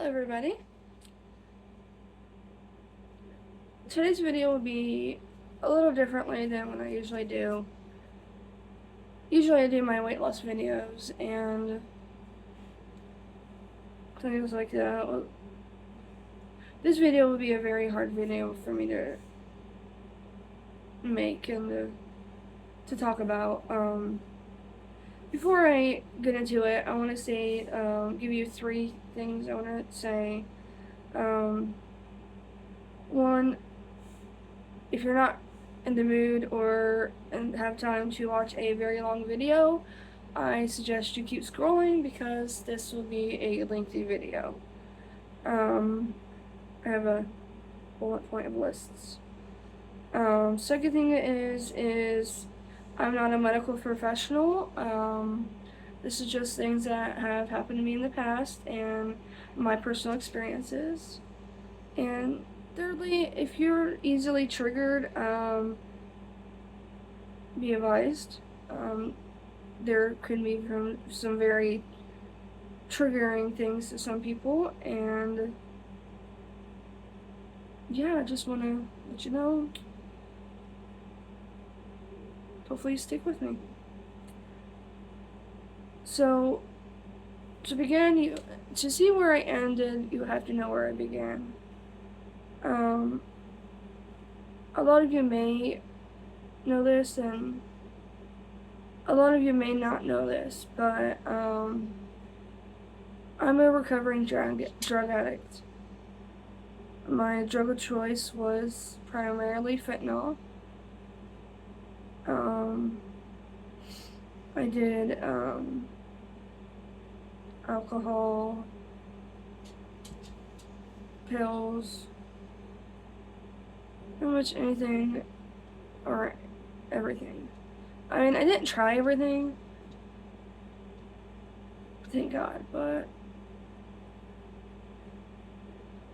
everybody. Today's video will be a little differently than what I usually do. Usually I do my weight loss videos and things like that. This video will be a very hard video for me to make and to talk about. Before I get into it, I want to say, give you 3 things I want to say. One, if you're not in the mood or have time to watch a very long video, I suggest you keep scrolling because this will be a lengthy video. I have a bullet point of lists. Second thing is I'm not a medical professional. This is just things that have happened to me in the past and my personal experiences. And thirdly, if you're easily triggered, be advised. There could be some very triggering things to some people, and yeah, I just want to let you know. Hopefully you stick with me. So, to begin, to see where I ended, you have to know where I began. A lot of you may know this, and a lot of you may not know this, but I'm a recovering drug addict. My drug of choice was primarily fentanyl. I did alcohol, pills, pretty much anything or everything. I mean, I didn't try everything, thank God, but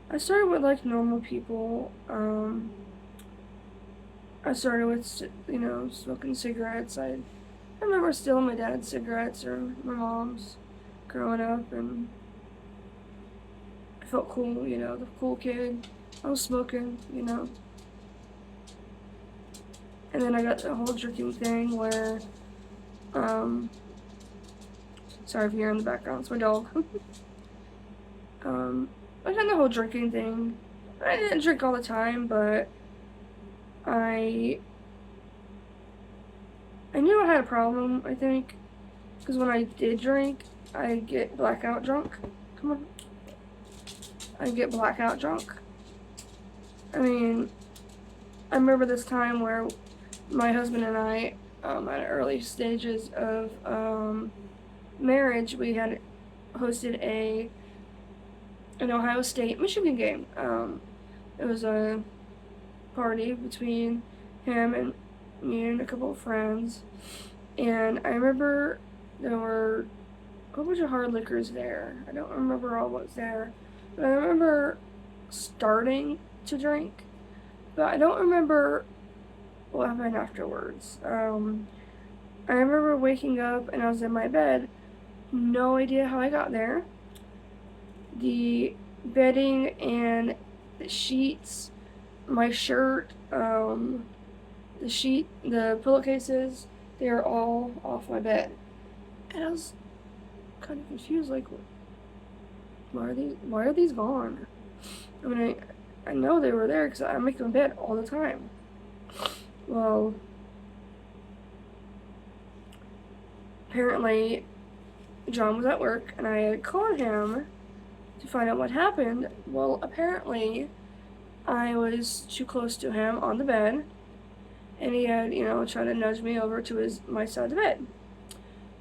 I started with like normal people. I started with, smoking cigarettes. I remember stealing my dad's cigarettes or my mom's growing up, and I felt cool, the cool kid. I was smoking, And then I got the whole drinking thing where, sorry if you're in the background, it's my dog. I done the whole drinking thing. I didn't drink all the time, but I knew I had a problem, I think, because when I did drink, I'd get blackout drunk. Come on. I'd get blackout drunk. I mean, I remember this time where my husband and I, at early stages of marriage, we had hosted an Ohio State-Michigan game. It was a party between him and me and a couple of friends, and I remember there were a whole bunch of hard liquors there. I don't remember all what was there, but I remember starting to drink, but I don't remember what happened afterwards. I remember waking up and I was in my bed, no idea how I got there. The bedding and the sheets, my shirt, the pillowcases, they are all off my bed. And I was kind of confused, like, why are these gone? I mean, I know they were there because I make my bed all the time. Well, apparently John was at work and I had called him to find out what happened. Well, apparently I was too close to him on the bed, and he had, tried to nudge me over to my side of the bed.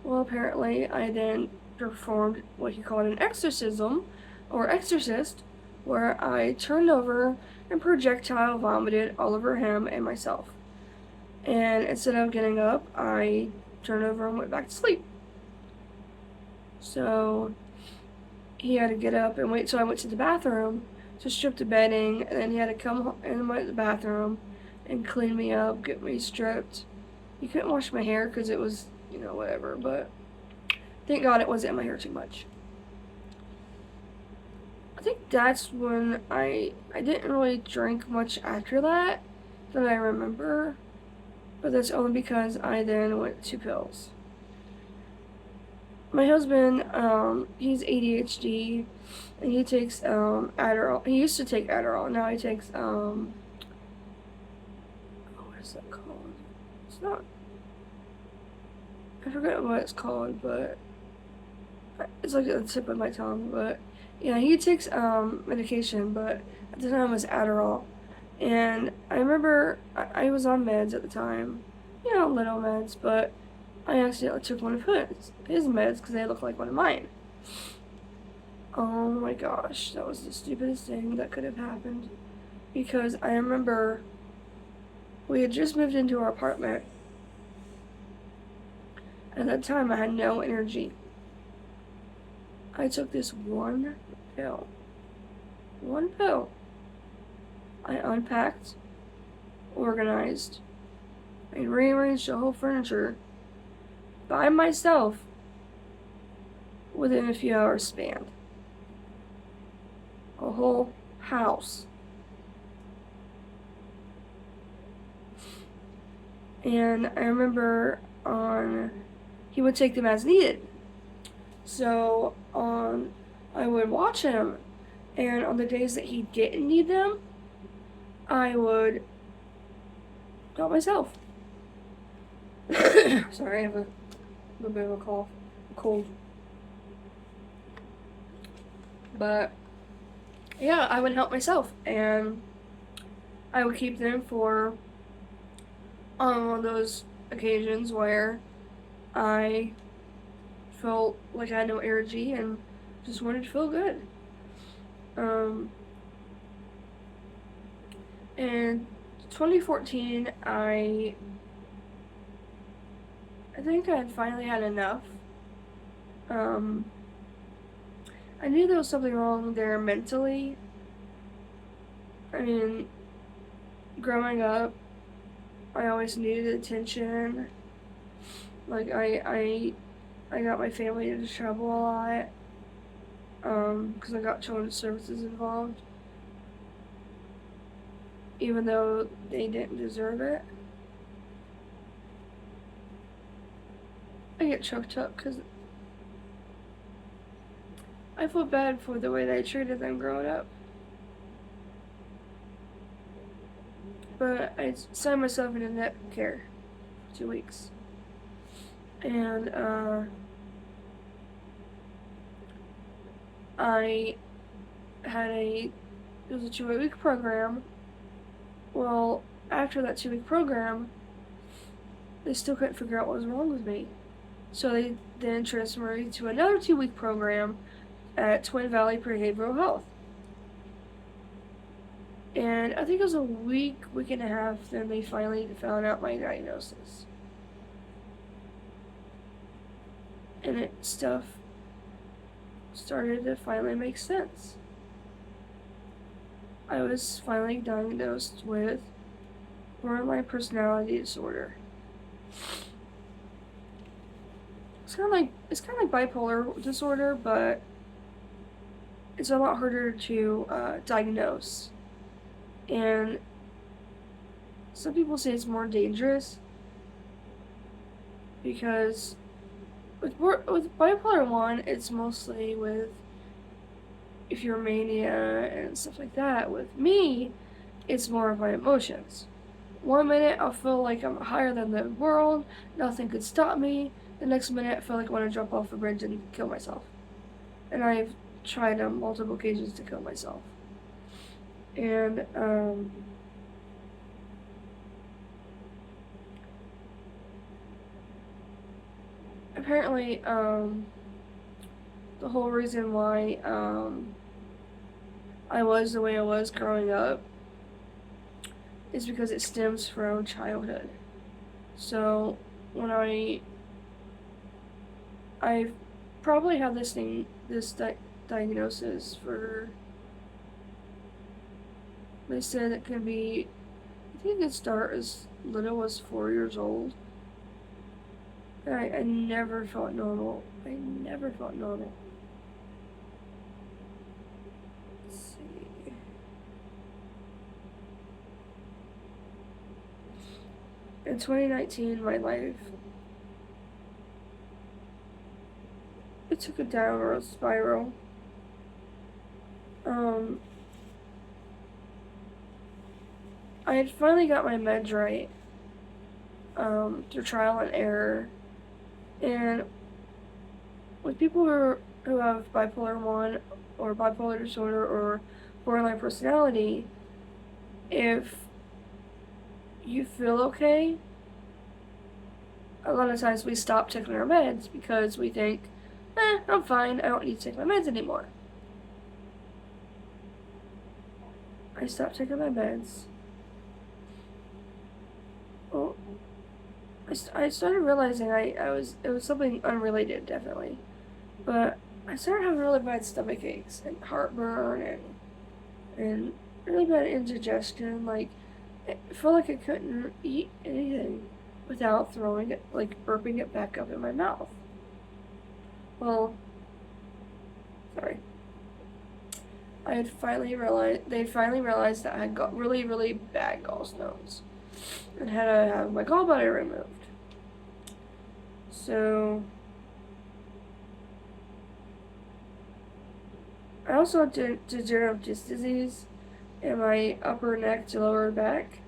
Well, apparently I then performed what he called an exorcism, or exorcist, where I turned over and projectile vomited all over him and myself. And instead of getting up, I turned over and went back to sleep. So he had to get up and wait, so I went to the bathroom to strip the bedding, and then he had to come in the bathroom and clean me up, get me stripped. He couldn't wash my hair because it was, whatever, but thank God it wasn't in my hair too much. I think that's when I didn't really drink much after that I remember, but that's only because I then went to pills. My husband, he's ADHD, and he takes Adderall. He used to take Adderall. Now he takes what is that called? It's not. I forget what it's called, but it's like at the tip of my tongue. But yeah, he takes medication, but at the time it was Adderall. And I remember I was on meds at the time, little meds, but I accidentally took one of his meds because they look like one of mine. Oh my gosh, that was the stupidest thing that could have happened. Because I remember we had just moved into our apartment. At that time, I had no energy. I took this one pill. One pill. I unpacked, organized, and rearranged the whole furniture by myself within a few hours span. A whole house. And I remember he would take them as needed. So I would watch him, and on the days that he didn't need them, I would go myself. Sorry, I have a little bit of a cold. But yeah, I would help myself, and I would keep them for on one of those occasions where I felt like I had no energy and just wanted to feel good. In 2014, I think I had finally had enough. I knew there was something wrong there mentally. I mean, growing up, I always needed attention. Like, I got my family into trouble a lot, because I got children's services involved, even though they didn't deserve it. I get choked up because I feel bad for the way that I treated them growing up. But I signed myself into net care for 2 weeks. And, it was a 2-week program. Well, after that 2-week program, they still couldn't figure out what was wrong with me. So they then transferred me to another 2-week program at Twin Valley Behavioral Health. And I think it was a week and a half, then they finally found out my diagnosis. And stuff started to finally make sense. I was finally diagnosed with borderline personality disorder. It's kind of like bipolar disorder, but it's a lot harder to diagnose. And some people say it's more dangerous because with bipolar 1, it's mostly with if you're mania and stuff like that. With me, it's more of my emotions. 1 minute I'll feel like I'm higher than the world, nothing could stop me. The next minute I feel like I want to jump off a bridge and kill myself. And I've tried on multiple occasions to kill myself. And apparently the whole reason why I was the way I was growing up is because it stems from childhood. So when I've probably had this diagnosis for, they said it could be, I think it could start as little as 4 years old. I never felt normal. I never felt normal. in 2019, my life, it took a downward spiral. I had finally got my meds right, through trial and error, and with people who have bipolar 1 or bipolar disorder or borderline personality, if you feel okay, a lot of times we stop taking our meds because we think, I'm fine, I don't need to take my meds anymore. I stopped taking my meds. Well, I started realizing it was something unrelated, definitely. But I started having really bad stomach aches and heartburn and really bad indigestion. Like, I felt like I couldn't eat anything without throwing it, like burping it back up in my mouth. Well, sorry. They'd finally realized that I had got really, really bad gallstones and had to have my gallbladder removed. So, I also had degenerative disc disease in my upper neck to lower back.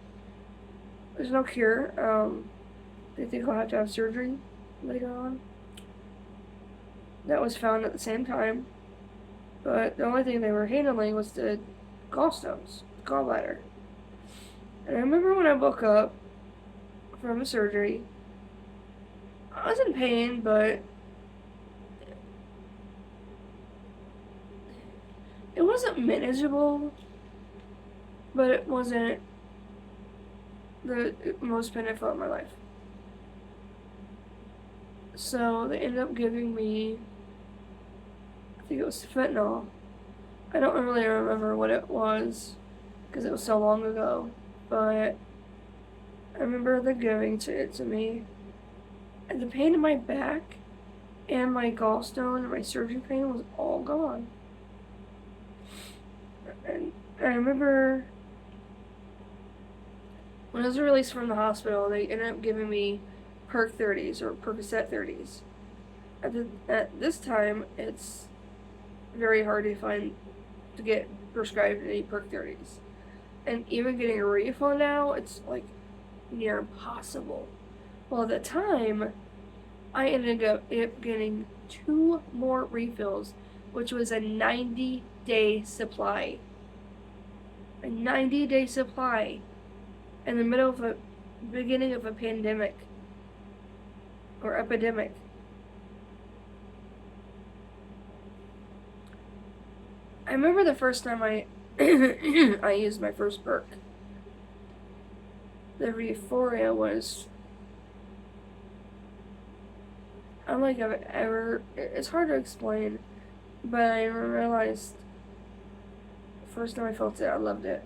There's no cure. They think I'll have to have surgery later on. That was found at the same time. But the only thing they were handling was the gallstones, gallbladder. And I remember when I woke up from the surgery, I was in pain, but it wasn't manageable, but it wasn't the most pain I felt in my life. So they ended up giving me, I think it was fentanyl. I don't really remember what it was because it was so long ago, but I remember them giving it to me. And the pain in my back and my gallstone and my surgery pain was all gone. And I remember when I was released from the hospital, they ended up giving me Perc 30s or Percocet 30s. At this time, it's very hard to get prescribed any Perc 30s. And even getting a refund now, it's like near impossible. Well, at the time, I ended up getting 2 more refills, which was a 90-day supply. A 90-day supply in the middle of a beginning of a pandemic or epidemic. I remember the first time I I used my first Perc. The euphoria was unlike I've ever. It's hard to explain, but I realized the first time I felt it, I loved it.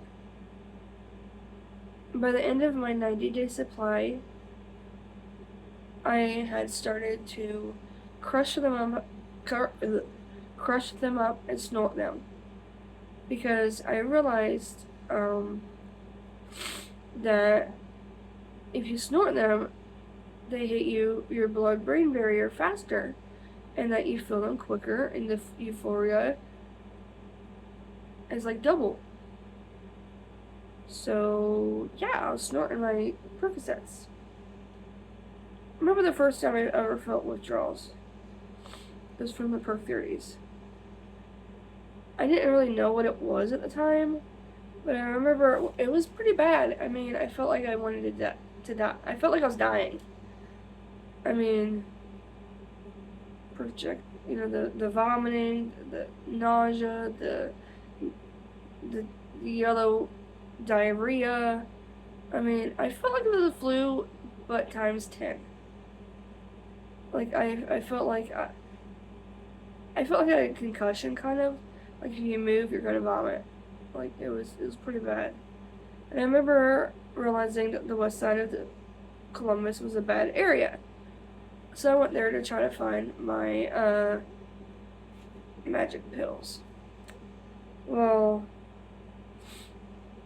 By the end of my 90-day supply, I had started to crush them up and snort them because I realized that if you snort them, they hit your blood-brain barrier faster, and that you feel them quicker, and the euphoria is like double. So yeah, I was snorting my Percocets. I remember the first time I ever felt withdrawals. It was from the Perc 30s. I didn't really know what it was at the time, but I remember it was pretty bad. I mean, I felt like I wanted to die. I felt like I was dying. I mean, the vomiting, the nausea, the yellow diarrhea. I mean, I felt like it was a flu, but times 10. Like I felt like I felt like I had a concussion, kind of. Like if you move, you're gonna vomit. Like it was pretty bad. And I remember realizing that the west side of Columbus was a bad area. So I went there to try to find my magic pills. Well,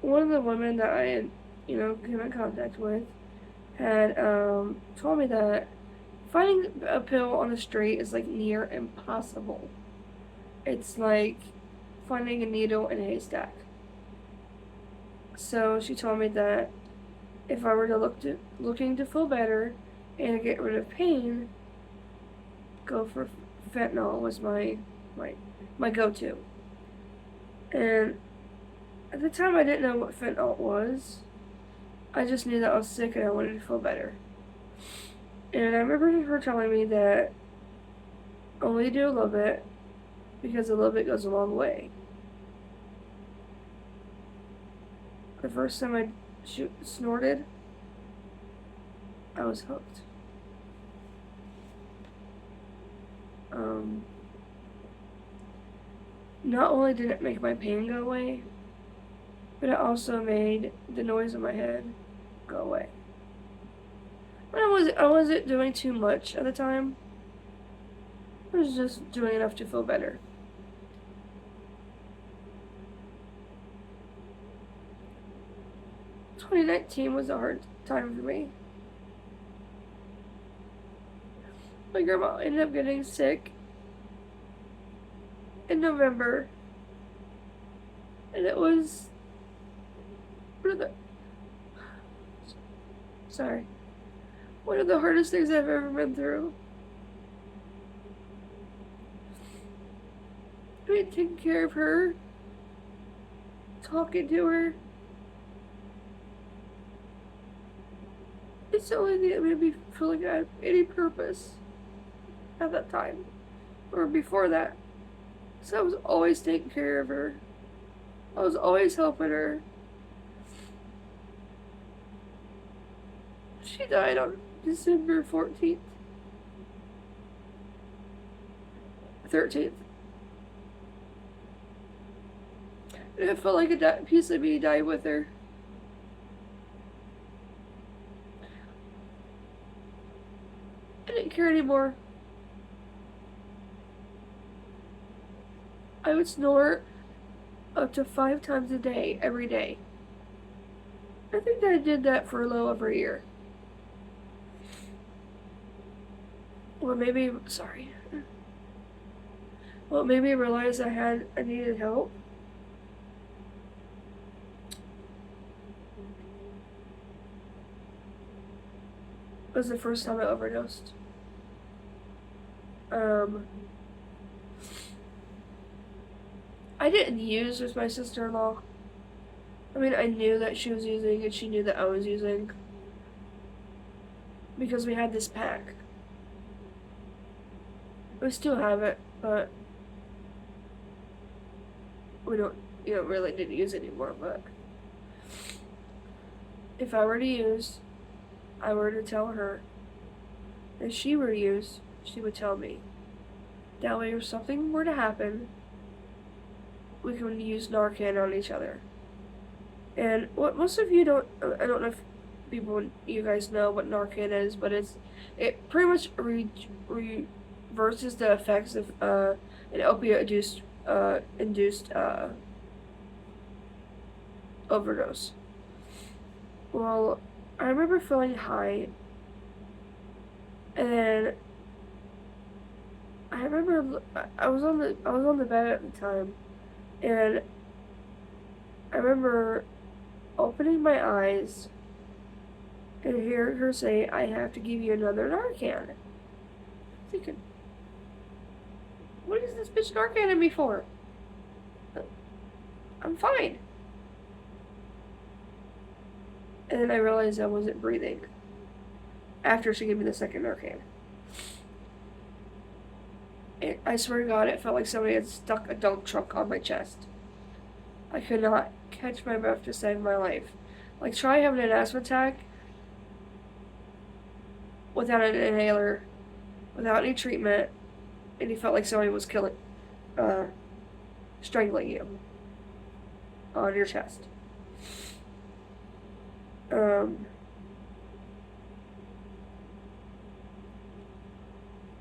one of the women that I had, came in contact with had told me that finding a pill on the street is like near impossible. It's like finding a needle in a haystack. So she told me that if I were looking to feel better and to get rid of pain, go for fentanyl was my my go-to. And at the time I didn't know what fentanyl was. I just knew that I was sick and I wanted to feel better. And I remember her telling me that only do a little bit because a little bit goes a long way. The first time I snorted, I was hooked. Not only did it make my pain go away, but it also made the noise in my head go away. But I wasn't doing too much at the time. I was just doing enough to feel better. – 2019 was a hard time for me. My grandma ended up getting sick in November, and it was one of the hardest things I've ever been through. I mean, taking care of her, talking to her, it's the only thing that made me feel like I had any purpose at that time, or before that. So I was always taking care of her. I was always helping her. She died on December 14th. 13th. And it felt like a piece of me died with her. I didn't care anymore. I would snore up to 5 times a day, every day. I think that I did that for a little over a year. Well, maybe, Well, maybe I realized I needed help. It was the first time I overdosed. I didn't use with my sister-in-law. I mean, I knew that she was using and she knew that I was using. Because we had this pack. We still have it, but we don't really need to use it anymore, but if I were to use, I were to tell her. If she were to use, she would tell me. That way if something were to happen, we can use Narcan on each other. And what most of you don't, I don't know if you guys know what Narcan is, but it pretty much reverses the effects of an opiate induced overdose. Well, I remember feeling high, and then I remember I was on the bed at the time, and I remember opening my eyes and hearing her say, "I have to give you another Narcan." Thinking, what is this bitch Narcaning me for? I'm fine. And then I realized I wasn't breathing after she gave me the second Narcan. I swear to God, it felt like somebody had stuck a dump truck on my chest. I could not catch my breath to save my life. Like, try having an asthma attack without an inhaler, without any treatment, and you felt like somebody was strangling you on your chest.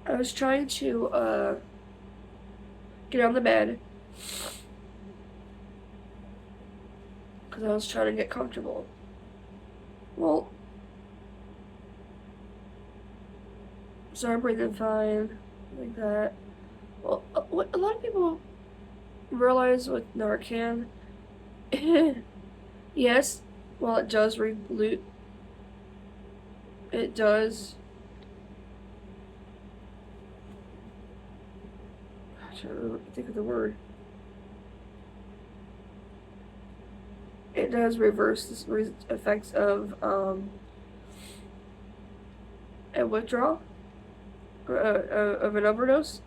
I was trying to get on the bed because I was trying to get comfortable. Well, start breathing fine, like that. Well, what a lot of people realize with Narcan, yes, while it does reglute, it does. I don't think of the word. It does reverse the effects of a withdrawal of an overdose.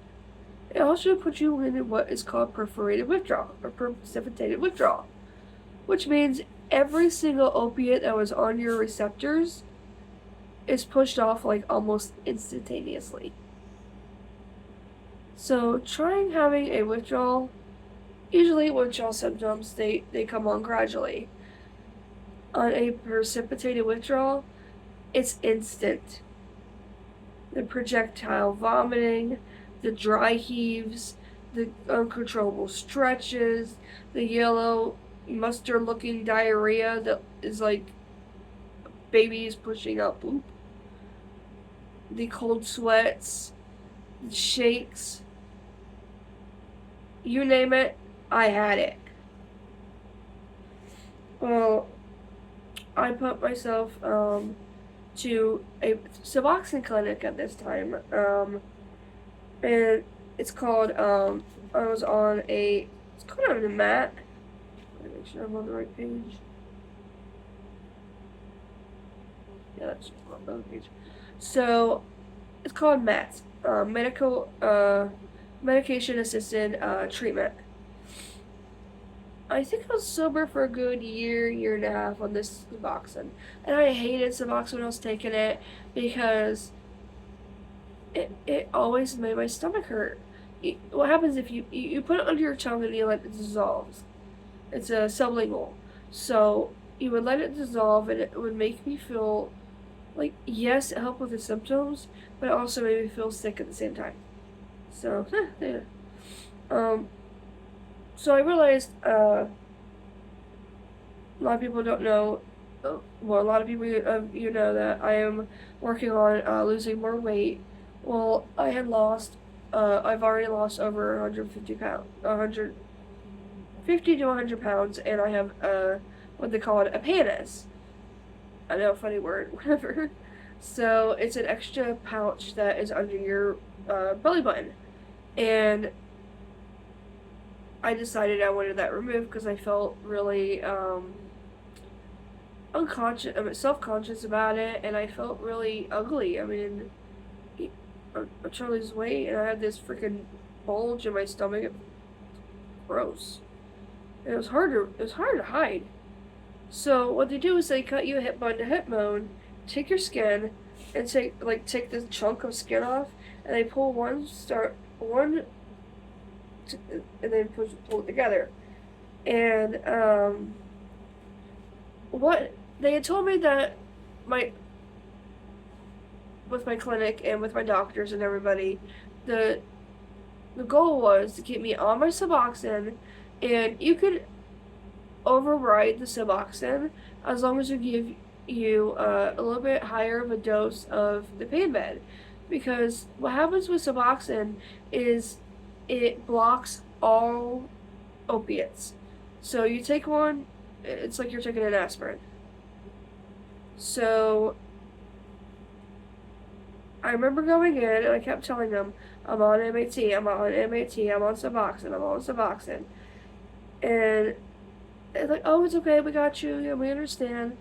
It also puts you in what is called perforated withdrawal or precipitated withdrawal, which means every single opiate that was on your receptors is pushed off like almost instantaneously. So trying having a withdrawal, usually withdrawal symptoms, they come on gradually. On a precipitated withdrawal, it's instant. The projectile vomiting, the dry heaves, the uncontrollable stretches, the yellow mustard-looking diarrhea that is like babies pushing out poop, the cold sweats, the shakes, you name it, I had it. Well, I put myself to a Suboxone clinic at this time, and it's called I was on a it's called on a mat. Let me make sure I'm on the right page. Yeah, that's on the other page. So it's called MAT, medication assisted treatment. I think I was sober for a good year and a half on this Suboxone. And I hated Suboxone when I was taking it because it always made my stomach hurt. What happens if you put it under your tongue and you let it dissolve? It's a sublingual. So you would let it dissolve and it would make me feel like, yes, it helped with the symptoms, but it also made me feel sick at the same time. So, yeah. So I realized, a lot of people don't know, well, a lot of people you know that I am working on losing more weight. Well, I've already lost over 150 pounds, 150 to 100 pounds, and I have what they call it, a pannus. I know, funny word, whatever. So it's an extra pouch that is under your belly button, and I decided I wanted that removed because I felt really self-conscious about it, and I felt really ugly. I mean, I'm trying to lose weight, and I had this freaking bulge in my stomach. Gross. And it was hard to hide. So what they do is they cut you hip bone to hip bone, take your skin, and take the chunk of skin off, and they pull and then pull it together. And what they had told me that with my clinic and with my doctors and everybody, the goal was to keep me on my Suboxone, and you could override the Suboxone as long as you give you a little bit higher of a dose of the pain med, because what happens with Suboxone is it blocks all opiates. So you take one, it's like you're taking an aspirin. So I remember going in and I kept telling them, I'm on MAT, I'm on MAT, I'm on Suboxone, I'm on Suboxone. And they're like, oh, it's okay, we got you, yeah, we understand.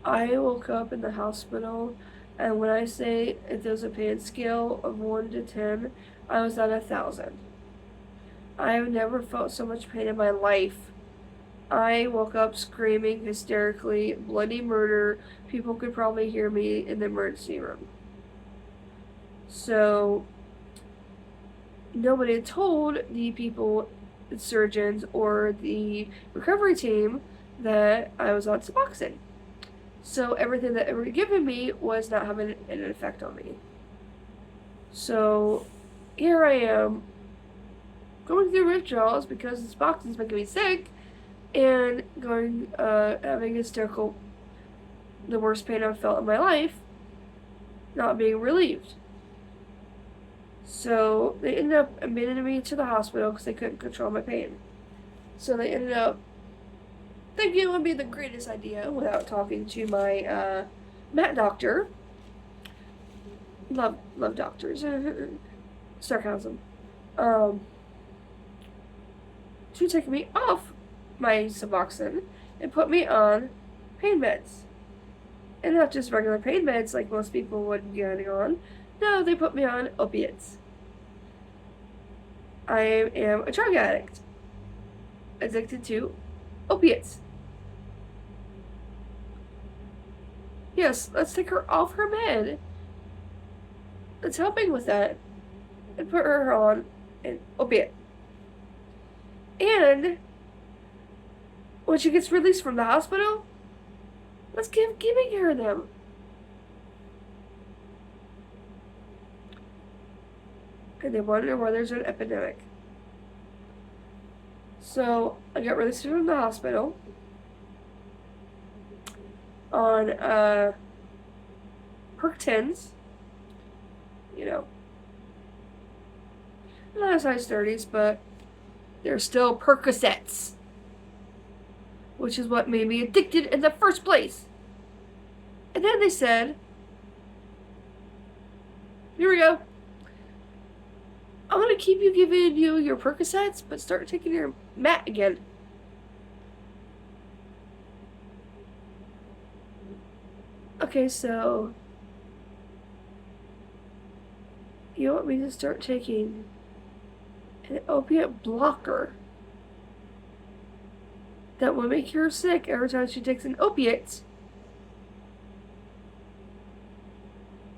I woke up in the hospital, and when I say if there's a pain scale of 1 to 10, I was at 1,000. I have never felt so much pain in my life. I woke up screaming hysterically, bloody murder. People could probably hear me in the emergency room. So nobody had told the people, the surgeons, or the recovery team that I was on Suboxone. So everything that they were giving me was not having an effect on me. So here I am, going through withdrawals because this Suboxone's making me sick, and having hysterical, the worst pain I've felt in my life, not being relieved. So they ended up admitting me to the hospital because they couldn't control my pain. So they ended up thinking it would be the greatest idea without talking to my mat doctor. Love doctors. Sarcasm. To take me off my Suboxone and put me on pain meds. And not just regular pain meds like most people would be getting on. No, they put me on opiates. I am a drug addict. Addicted to opiates. Yes, let's take her off her med. It's helping with that. And put her on an opiate. And when she gets released from the hospital, let's giving her them. And they wonder why there's an epidemic. So I got released from the hospital on Perc-10s, not a size 30s, but they're still Percocets, which is what made me addicted in the first place. And then they said, here we go. I'm going to keep you giving you your Percocets, but start taking your mat again. Okay, so you want me to start taking an opiate blocker that will make her sick every time she takes an opiate,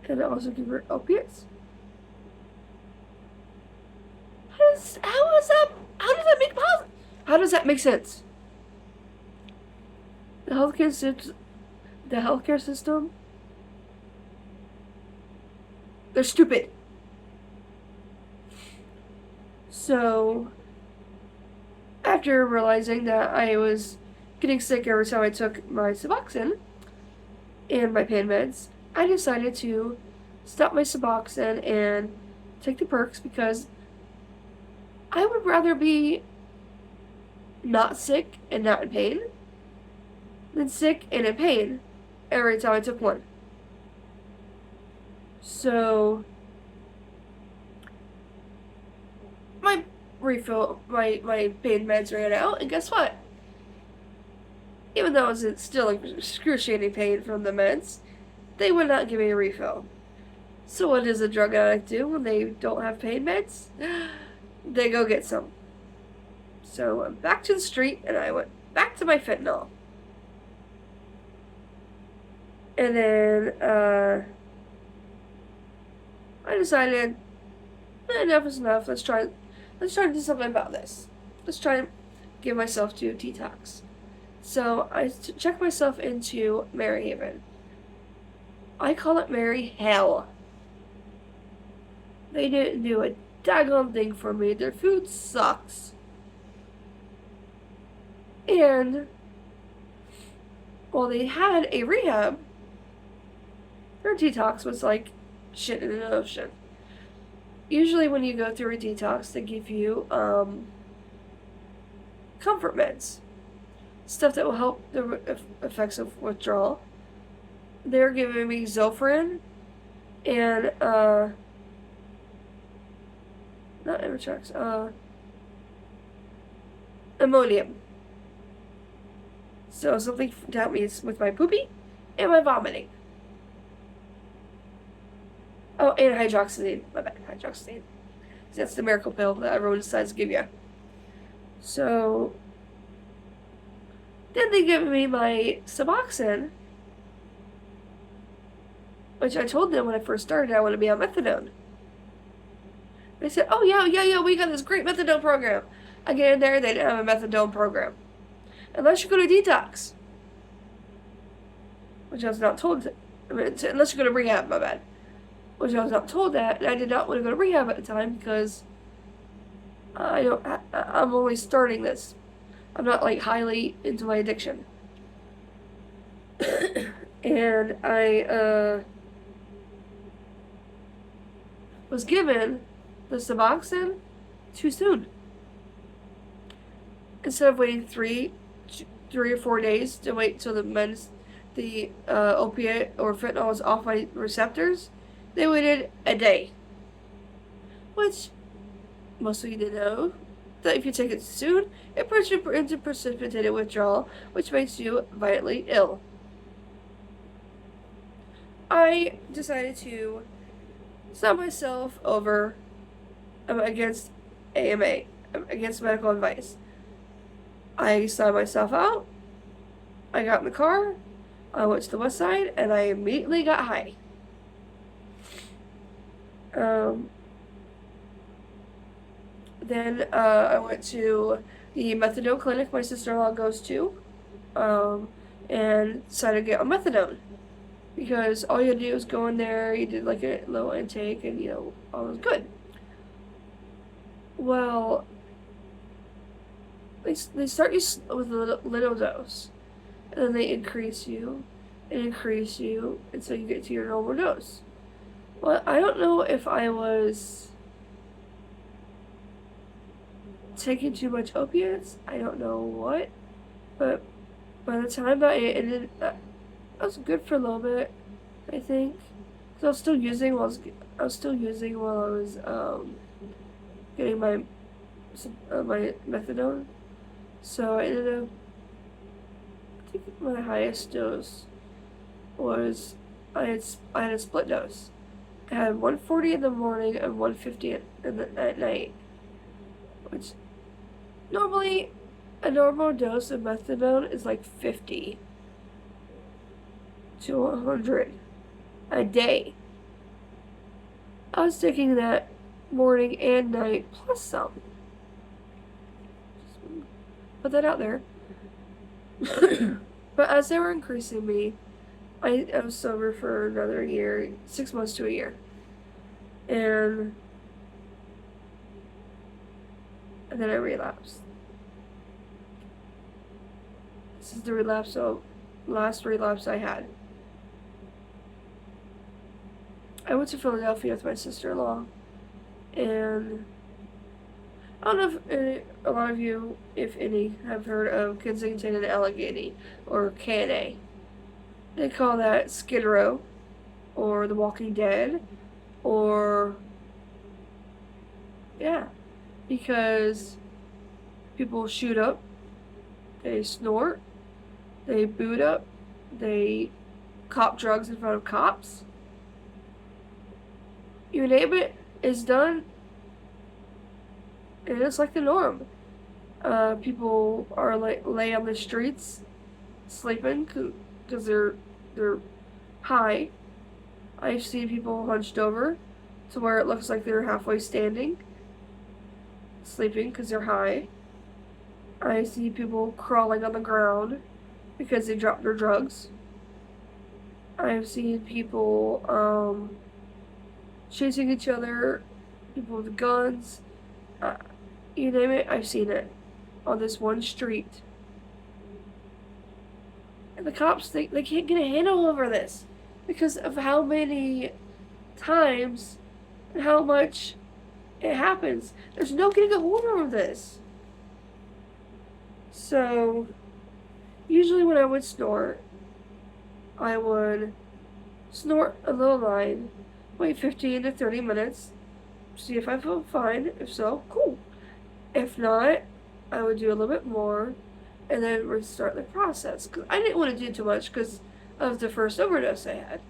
and also give her opiates? How does that make sense? The healthcare system, they're stupid. So, after realizing that I was getting sick every time I took my Suboxone and my pain meds, I decided to stop my Suboxone and take the perks because I would rather be not sick and not in pain than sick and in pain every time I took one. So my pain meds ran out, and guess what? Even though I was still in excruciating pain from the meds, they would not give me a refill. So what does a drug addict do when they don't have pain meds? They go get some. So I went back to the street, and I went back to my fentanyl. And then I decided enough is enough. Let's try to do something about this. Let's try and give myself to a detox. So I checked myself into Maryhaven. I call it Mary Hell. They didn't do a daggone thing for me. Their food sucks. And while they had a rehab, their detox was like shit in an ocean. Usually when you go through a detox, they give you comfort meds. Stuff that will help the effects of withdrawal. They're giving me Zofran and not Imitrex, Imodium. So something to help me with my poopy and my vomiting. Oh, and hydroxyzine. My bad, hydroxyzine. That's the miracle pill that everyone decides to give you. So then they give me my Suboxone, which I told them when I first started I want to be on methadone. They said, oh yeah, we got this great methadone program. I get in there, they didn't have a methadone program. Unless you go to detox. Which I was not told. Unless you go to rehab, my bad. Which I was not told that, and I did not want to go to rehab at the time because I'm only starting this. I'm not like highly into my addiction. And was given the Suboxone too soon. Instead of waiting 3 or 4 days to wait till the opiate or fentanyl was off my receptors, they waited a day. Which, most of you didn't know, that if you take it soon, it puts you into precipitated withdrawal, which makes you violently ill. I decided to set myself over against AMA, against medical advice. I signed myself out, I got in the car, I went to the west side, and I immediately got high. Then I went to the methadone clinic my sister-in-law goes to, and decided to get on methadone. Because all you had to do was go in there, you did like a little intake, and all was good. Well, they start you with a little dose, and then they increase you, until you get to your normal dose. Well, I don't know if I was taking too much opiates, I don't know what, but by the time that it ended, I was good for a little bit, I think, because I was still using while I was getting my methadone. So I ended up, I think my highest dose was I had a split dose. I had 140 in the morning and 150 at night, which normally a normal dose of methadone is like 50 to 100 a day. I was taking that morning and night plus some. Just put that out there. But as they were increasing me, I was sober for another year, 6 months to a year. And then I relapsed. This is the last relapse I had. I went to Philadelphia with my sister-in-law, and I don't know if a lot of you, if any, have heard of Kensington and Allegheny, or KNA. They call that Skid Row, or The Walking Dead, or because people shoot up, they snort, they boot up, they cop drugs in front of cops. You name it, it's done, and it's like the norm. People are lay on the streets, sleeping because they're high. I've seen people hunched over to where it looks like they're halfway standing, sleeping because they're high. I see people crawling on the ground because they dropped their drugs. I've seen people chasing each other, people with guns, you name it, I've seen it on this one street. And the cops, they can't get a handle over this because of how many times and how much it happens. There's no getting a hold over this. So, usually when I would snort, I would snort a little line, wait 15 to 30 minutes, see if I feel fine. If so, cool. If not, I would do a little bit more and then restart the process. Because I didn't want to do too much because of the first overdose I had.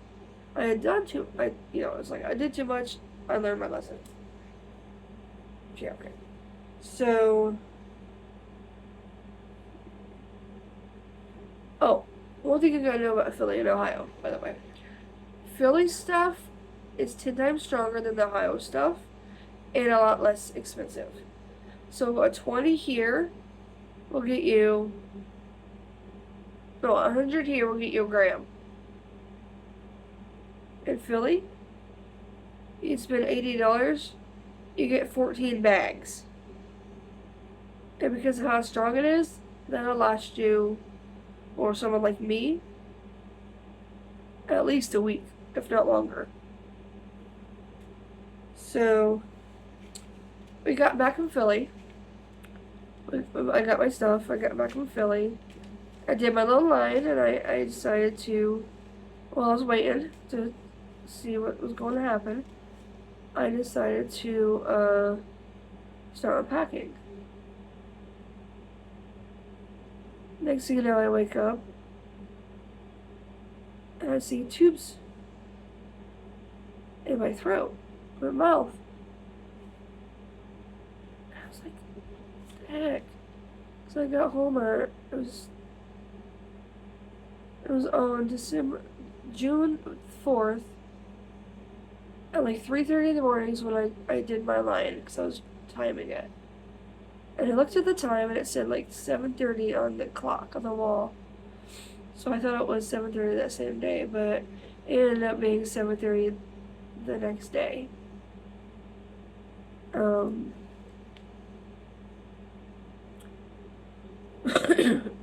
I had done it's like I did too much, I learned my lesson. Yeah, okay. So, one thing you gotta know about Philly and Ohio, by the way. Philly stuff is 10 times stronger than the Ohio stuff and a lot less expensive. So a 20 here will get you, 100 here will get you a gram. In Philly, you spend $80, you get 14 bags. And because of how strong it is, that'll last you, or someone like me, at least a week, if not longer. So we got back from Philly. I got my stuff. I got back from Philly. I did my little line, and I decided to, while I was waiting to see what was going to happen, I decided to start unpacking. Next thing you know, I wake up and I see tubes in my throat, my mouth. I was like, what the heck? So I got home and it was on June 4th at like 3:30 in the mornings when I did my line because I was timing it. And I looked at the time and it said like 7:30 on the clock on the wall. So I thought it was 7:30 that same day, but it ended up being 7:30 the next day.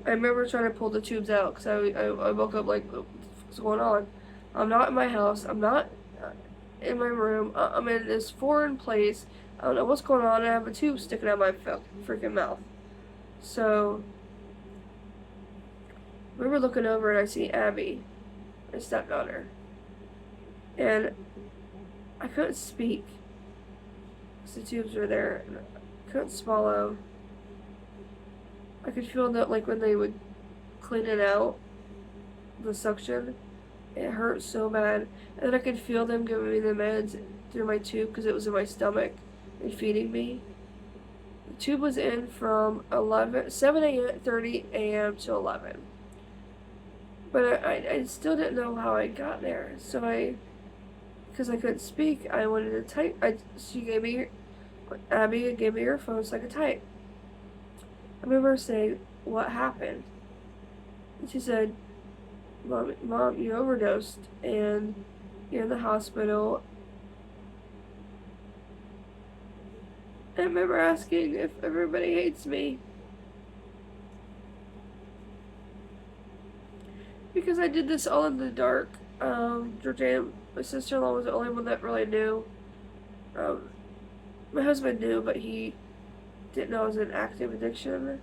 I remember trying to pull the tubes out because I woke up like, what's going on? I'm not in my house. I'm not in my room. I'm in this foreign place. I don't know what's going on. I have a tube sticking out my freaking mouth. So, I remember looking over and I see Abby, my stepdaughter. And I couldn't speak because the tubes were there. And I couldn't swallow. I could feel that, like, when they would clean it out, the suction, it hurt so bad. And then I could feel them giving me the meds through my tube because it was in my stomach and feeding me. The tube was in from 7:30 a.m. to 11. But I still didn't know how I got there. So because I couldn't speak, I wanted to type. Abby gave me her phone so I could type. I remember saying, what happened? And she said, Mom, you overdosed and you're in the hospital. I remember asking if everybody hates me. Because I did this all in the dark. Georgiana, my sister-in-law, was the only one that really knew. My husband knew, but he didn't know it was an active addiction.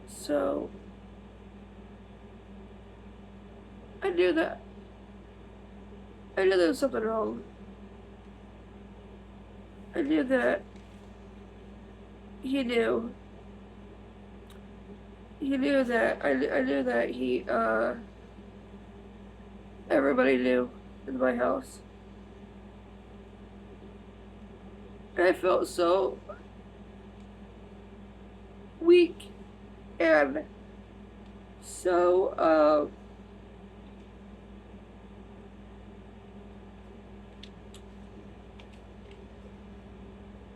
So, I knew there was something wrong. I knew that he knew. He knew that. I knew that everybody knew in my house. And I felt so weak and so,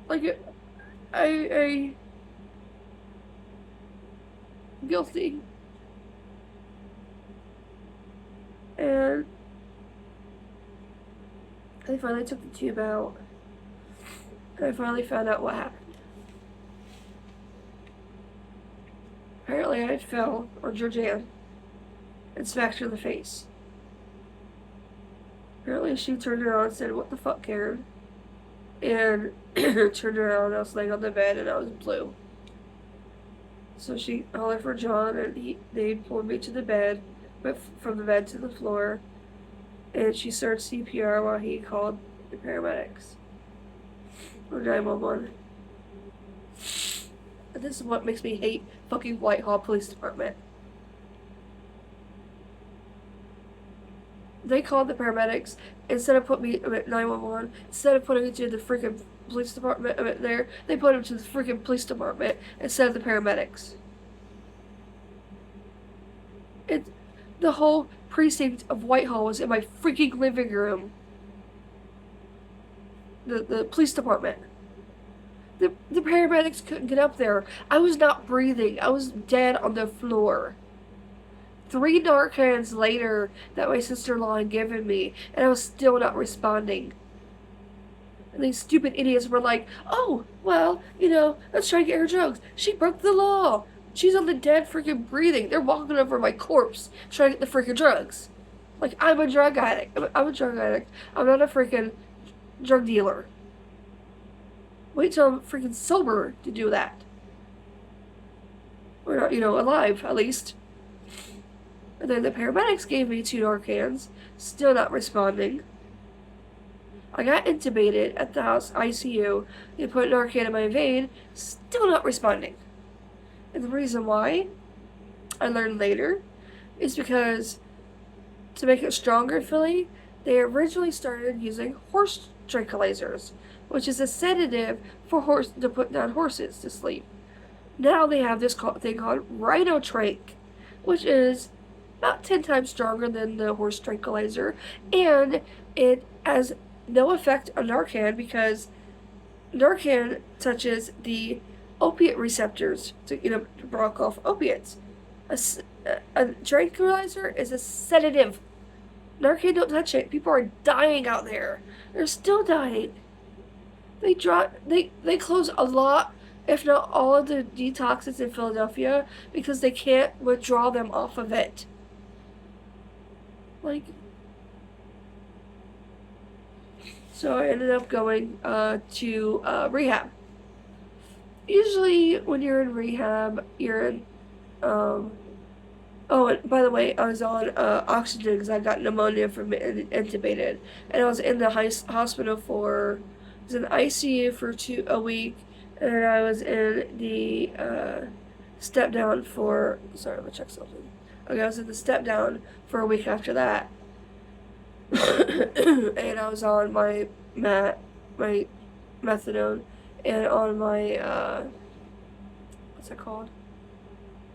like, I guilty. And I finally took the tube out. And I finally found out what happened. Apparently I had fell on Georgiana and smacked her in the face. Apparently she turned around and said, what the fuck, Karen? And turned around and I was laying on the bed and I was blue. So she hollered for John and they pulled me to the bed, went from the bed to the floor, and she started CPR while he called the paramedics. Or 911. And this is what makes me hate fucking Whitehall Police Department. They called the paramedics instead of putting me at 911. Instead of putting me to the freaking police department there, they put him to the freaking police department instead of the paramedics. The whole precinct of Whitehall was in my freaking living room. The police department. The paramedics couldn't get up there. I was not breathing. I was dead on the floor. 3 Narcans later that my sister-in-law had given me, and I was still not responding. And these stupid idiots were like, oh, well, let's try to get her drugs. She broke the law. She's on the dead freaking breathing. They're walking over my corpse trying to get the freaking drugs. Like, I'm a drug addict. I'm a drug addict. I'm not a freaking drug dealer. Wait till I'm freaking sober to do that. Or not, alive, at least. And then the paramedics gave me 2 Narcans, still not responding. I got intubated at the house ICU. They put Narcan in my vein, still not responding. And the reason why, I learned later, is because to make it stronger feeling, they originally started using horse tranquilizers, which is a sedative for to put down horses to sleep. Now they have this thing called Rhinotrank, which is about 10 times stronger than the horse tranquilizer, and it has no effect on Narcan because Narcan touches the opiate receptors to block off opiates. A tranquilizer is a sedative. Narcan don't touch it. People are dying out there. They're still dying. They close a lot, if not all, of the detoxes in Philadelphia because they can't withdraw them off of it. Like, so I ended up going to rehab. Usually, when you're in rehab, you're in. Oh, and by the way, I was on oxygen because I got pneumonia from intubated, and I was in the hospital for. I was in the ICU for a week, and I was in the step down for. Sorry, let me check something. Okay, I was in the step down for a week after that. And I was on my methadone, and on my what's that called?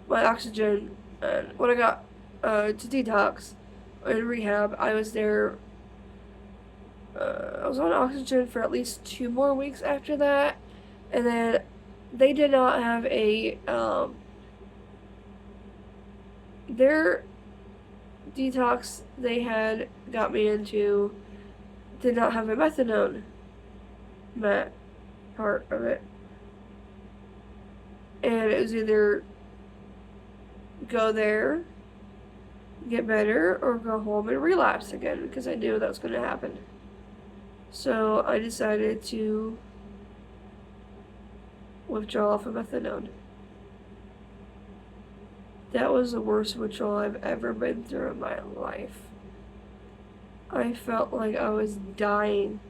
My oxygen. And when I got to detox in rehab, I was there. I was on oxygen for at least 2 more weeks after that, and then they did not have a their detox they had got me into did not have a methadone part of it, and it was either go there, get better, or go home and relapse again because I knew that was going to happen. So I decided to withdraw from methadone. That was the worst withdrawal I've ever been through in my life. I felt like I was dying.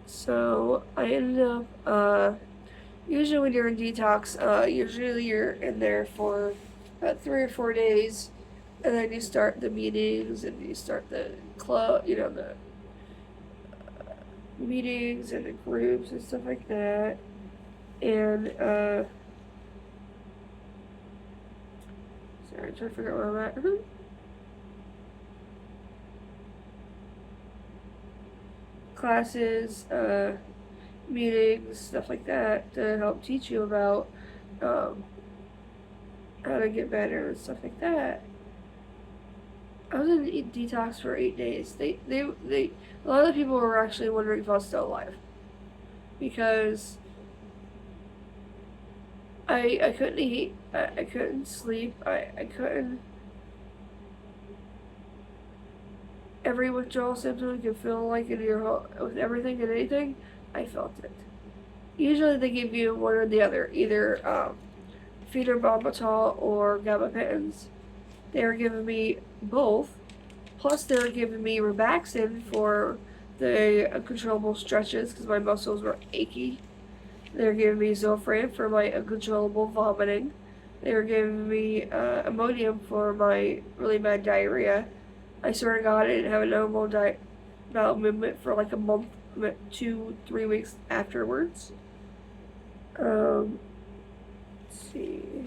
So I ended up, usually when you're in detox, usually you're in there for about 3 or 4 days, and then you start the meetings, and you start the club, the meetings and the groups and stuff like that. And, sorry, I'm trying to figure out where I'm at. Classes, meetings, stuff like that to help teach you about how to get better and stuff like that. I was in detox for 8 days. They a lot of the people were actually wondering if I was still alive because I couldn't eat, I couldn't sleep, I couldn't. Every withdrawal symptom you can feel like in your with everything and anything, I felt it. Usually they give you one or the other, either phenobarbital or gabapentins. They were giving me both. Plus, they were giving me Robaxin for the uncontrollable stretches because my muscles were achy. They were giving me Zofran for my uncontrollable vomiting. They were giving me Imodium for my really bad diarrhea. I swear to God, I didn't have a normal bowel movement for like a month, 2-3 weeks afterwards. Let's see.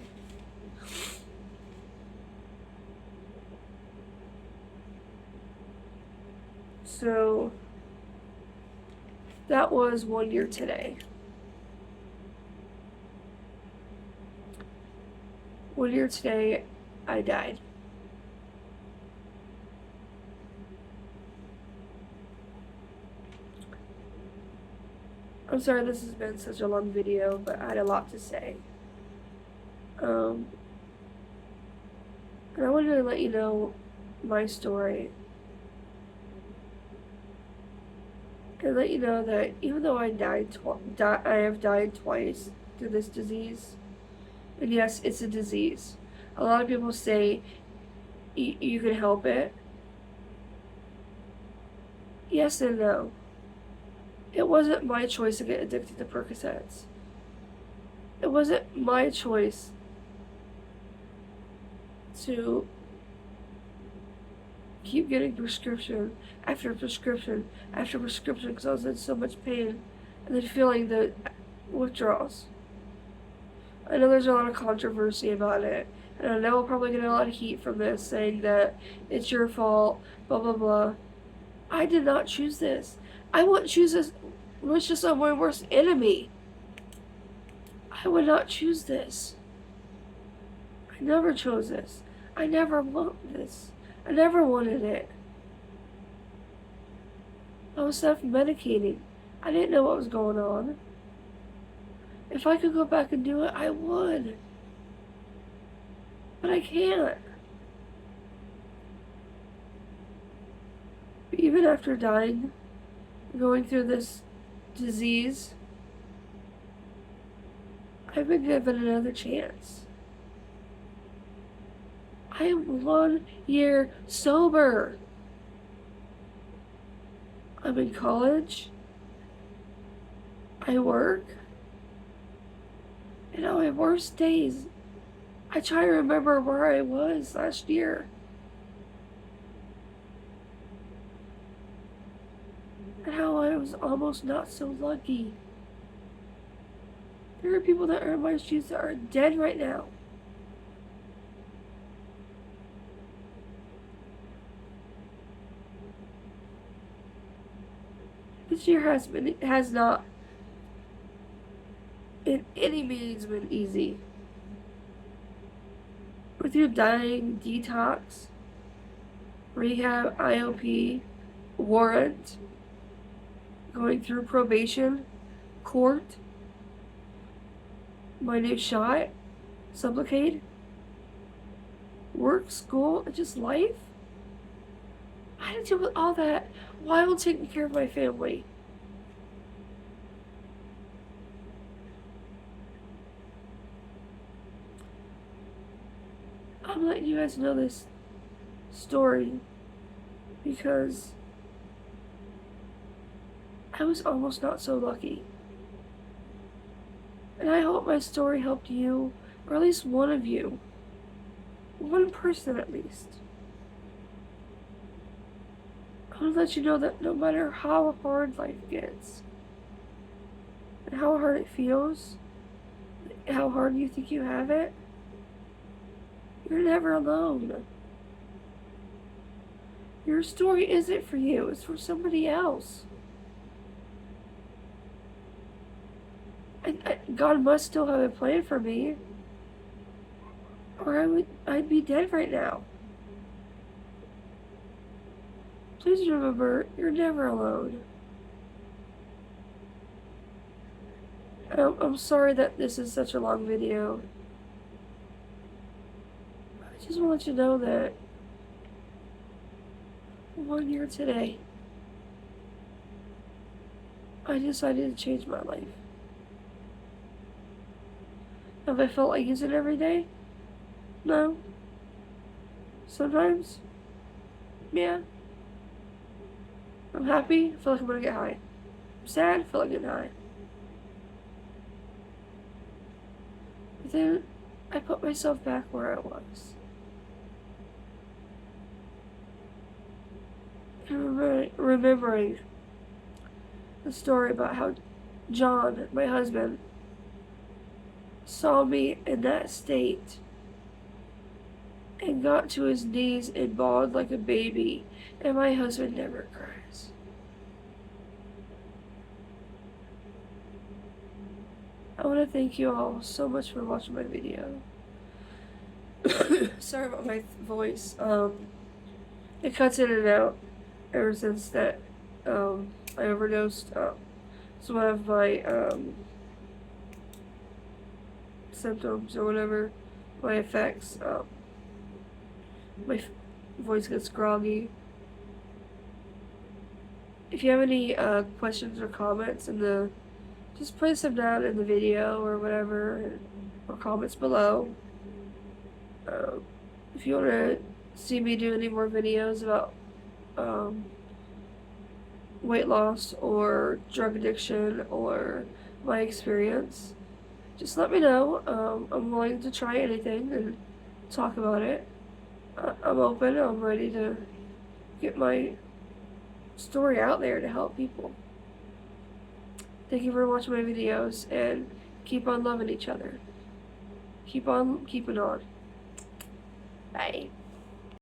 So that was 1 year today. 1 year today, I died. I'm sorry this has been such a long video, but I had a lot to say. And I wanted to let you know my story. And let you know that even though I have died twice through this disease, and yes, it's a disease. A lot of people say you can help it. Yes and no. It wasn't my choice to get addicted to Percocets. It wasn't my choice to keep getting prescription after prescription after prescription because I was in so much pain and then feeling the withdrawals. I know there's a lot of controversy about it, and I know I'll probably get a lot of heat from this saying that it's your fault, blah blah blah. I did not choose this. I wouldn't choose this, which is my worst enemy. I would not choose this. I never chose this. I never wanted this. I never wanted it. I was self-medicating. I didn't know what was going on. If I could go back and do it, I would. But I can't. But even after dying, going through this disease, I've been given another chance. I am 1 year sober. I'm in college. I work. And on my worst days, I try to remember where I was last year. And how I was almost not so lucky. There are people that are in my shoes that are dead right now. This year has not in any means been easy. With your dying, detox, rehab, IOP, warrant, going through probation, court, my new shot, Sublocade, work, school, and just life. I had to deal with all that while taking care of my family. I'm letting you guys know this story because I was almost not so lucky. And I hope my story helped you, or at least one of you. One person at least. I want to let you know that no matter how hard life gets, and how hard it feels, how hard you think you have it, you're never alone. Your story isn't for you, it's for somebody else. God must still have a plan for me, or I'd be dead right now. Please remember, you're never alone. I'm sorry that this is such a long video. I just want to let you know that 1 year today, I decided to change my life. Have I felt like using it every day? No. Sometimes? Yeah. I'm happy, I feel like I'm gonna get high. I'm sad, I feel like getting high. But then I put myself back where I was. And remembering the story about how John, my husband, saw me in that state and got to his knees and bawled like a baby, and my husband never cries. I want to thank you all so much for watching my video. Sorry about my voice. It cuts in and out ever since that I overdosed. It's one of my symptoms or whatever, my effects. my voice gets groggy. If you have any questions or comments just place them down in the video or whatever, or comments below. If you want to see me do any more videos about weight loss or drug addiction or my experience, just let me know. I'm willing to try anything and talk about it. I'm open. I'm ready to get my story out there to help people. Thank you for watching my videos, and keep on loving each other. Keep on keeping on. Bye.